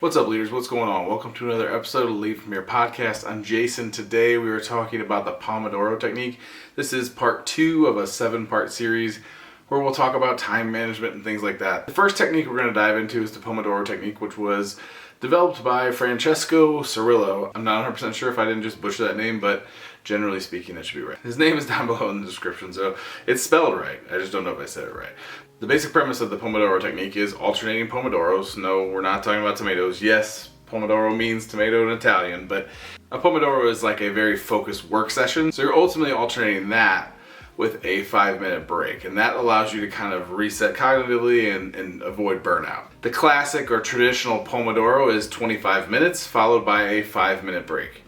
What's up, leaders? What's going on? Welcome to another episode of Lead From Here podcast. I'm Jason. Today we are talking about the Pomodoro technique. This is part 2 of a 7-part series where we'll talk about time management and things like that. The first technique we're going to dive into is the Pomodoro technique, which was developed by Francesco Cirillo. I'm not 100% sure if I didn't just butcher that name, but generally speaking, it should be right. His name is down below in the description, so it's spelled right. I just don't know if I said it right. The basic premise of the Pomodoro technique is alternating pomodoros. No, we're not talking about tomatoes. Yes, Pomodoro means tomato in Italian, but a Pomodoro is like a very focused work session. So you're ultimately alternating that with a 5-minute break, and that allows you to kind of reset cognitively and avoid burnout. The classic or traditional Pomodoro is 25 minutes followed by a 5-minute break.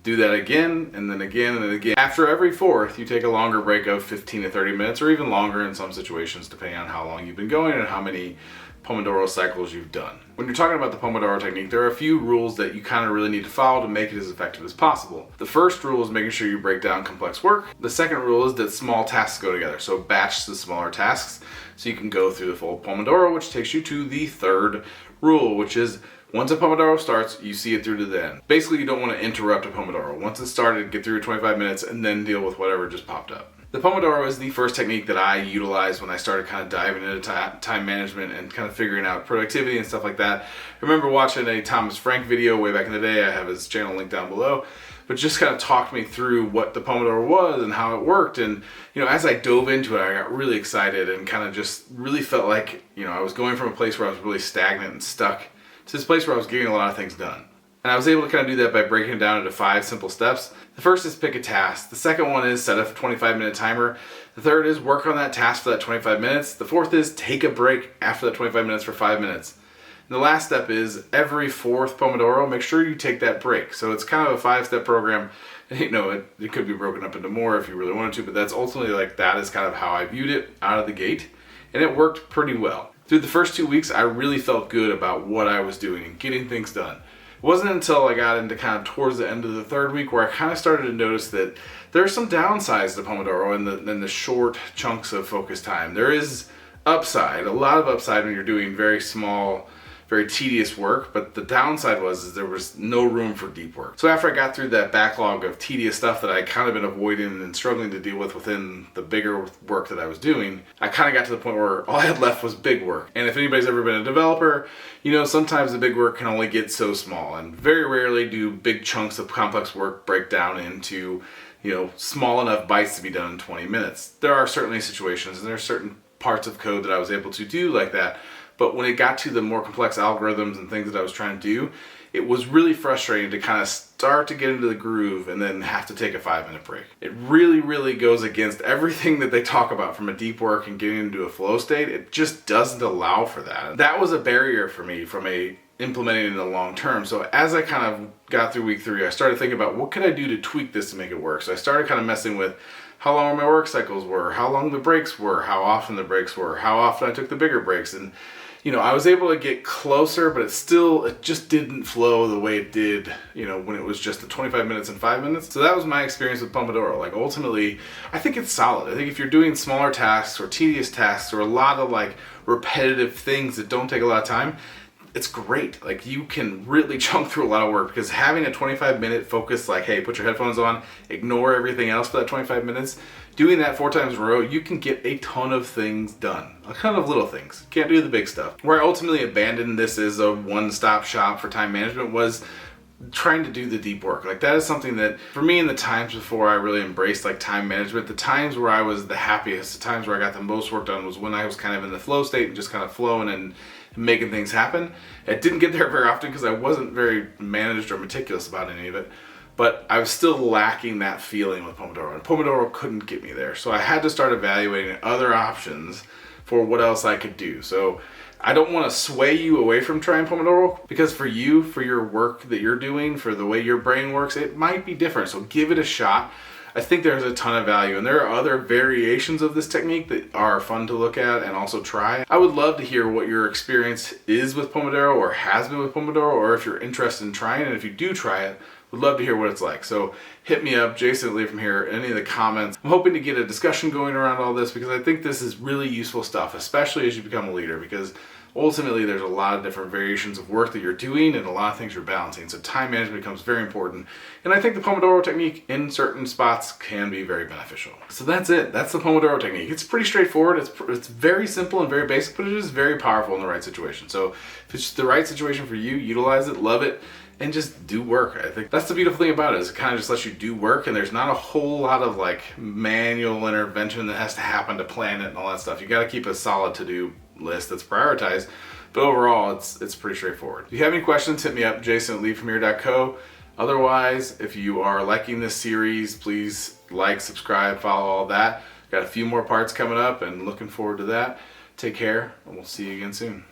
Do that again, and then again, and then again. After every fourth, you take a longer break of 15 to 30 minutes, or even longer in some situations, depending on how long you've been going and how many Pomodoro cycles you've done. When you're talking about the Pomodoro technique, there are a few rules that you kind of really need to follow to make it as effective as possible. The first rule is making sure you break down complex work. The second rule is that small tasks go together, so batch the smaller tasks so you can go through the full Pomodoro, which takes you to the third rule, which is once a Pomodoro starts, you see it through to the end. Basically, you don't want to interrupt a Pomodoro. Once it started, get through your 25 minutes and then deal with whatever just popped up. The Pomodoro is the first technique that I utilized when I started kind of diving into time management and kind of figuring out productivity and stuff like that. I remember watching a Thomas Frank video way back in the day. I have his channel linked down below, but just kind of talked me through what the Pomodoro was and how it worked. And, as I dove into it, I got really excited and kind of just really felt like, I was going from a place where I was really stagnant and stuck to this place where I was getting a lot of things done. And I was able to kind of do that by breaking it down into 5 simple steps. The first is pick a task. The second one is set a 25-minute timer. The third is work on that task for that 25 minutes. The fourth is take a break after that 25 minutes for 5 minutes. And the last step is every fourth Pomodoro, make sure you take that break. So it's kind of a 5-step program. It could be broken up into more if you really wanted to, but that's ultimately that is kind of how I viewed it out of the gate. And it worked pretty well. Through the first 2 weeks, I really felt good about what I was doing and getting things done. It wasn't until I got into kind of towards the end of the third week where I kind of started to notice that there are some downsides to Pomodoro and the short chunks of focus time. There is upside, a lot of upside when you're doing very small, very tedious work, but the downside was there was no room for deep work. So after I got through that backlog of tedious stuff that I kind of been avoiding and struggling to deal with within the bigger work that I was doing, I kind of got to the point where all I had left was big work. And if anybody's ever been a developer, sometimes the big work can only get so small, and very rarely do big chunks of complex work break down into, small enough bites to be done in 20 minutes. There are certainly situations and there are certain parts of code that I was able to do like that. But when it got to the more complex algorithms and things that I was trying to do, it was really frustrating to kind of start to get into the groove and then have to take a 5-minute break. It really, really goes against everything that they talk about from a deep work and getting into a flow state. It just doesn't allow for that. That was a barrier for me from implementing it in the long term. So as I kind of got through week 3, I started thinking about what could I do to tweak this to make it work. So I started kind of messing with how long my work cycles were, how long the breaks were, how often the breaks were, how often I took the bigger breaks. And I was able to get closer, but it just didn't flow the way it did, when it was just the 25 minutes and 5 minutes. So that was my experience with Pomodoro. Ultimately, I think it's solid. I think if you're doing smaller tasks or tedious tasks or a lot of repetitive things that don't take a lot of time, it's great. You can really chunk through a lot of work, because having a 25-minute focus, hey, put your headphones on, ignore everything else for that 25 minutes, doing that 4 times in a row, you can get a ton of things done. A ton of little things. Can't do the big stuff. Where I ultimately abandoned this as a one-stop shop for time management was trying to do the deep work. That is something that, for me, in the times before I really embraced time management, the times where I was the happiest, the times where I got the most work done was when I was kind of in the flow state and just kind of flowing and making things happen. I didn't get there very often because I wasn't very managed or meticulous about any of it, but I was still lacking that feeling with Pomodoro, and Pomodoro couldn't get me there. So I had to start evaluating other options for what else I could do. So I don't want to sway you away from trying Pomodoro, because for you, for your work that you're doing, for the way your brain works, it might be different. So give it a shot. I think there's a ton of value, and there are other variations of this technique that are fun to look at and also try. I would love to hear what your experience is with Pomodoro or has been with Pomodoro, or if you're interested in trying it. And if you do try it, would love to hear what it's like. So hit me up, Jason, Lead From Here, any of the comments. I'm hoping to get a discussion going around all this, because I think this is really useful stuff, especially as you become a leader, because ultimately there's a lot of different variations of work that you're doing and a lot of things you're balancing. So time management becomes very important. And I think the Pomodoro technique in certain spots can be very beneficial. So that's it. That's the Pomodoro technique. It's pretty straightforward. It's very simple and very basic, but it is very powerful in the right situation. So if it's the right situation for you, utilize it, love it, and just do work. I think that's the beautiful thing about it, is it kind of just lets you do work, and there's not a whole lot of like manual intervention that has to happen to plan it and all that stuff. You got to keep a solid to-do list that's prioritized, but overall it's pretty straightforward. If you have any questions, hit me up, jason@leadfromhere.co. Otherwise, if you are liking this series, please like, subscribe, follow, all that. Got a few more parts coming up and looking forward to that. Take care, and we'll see you again soon.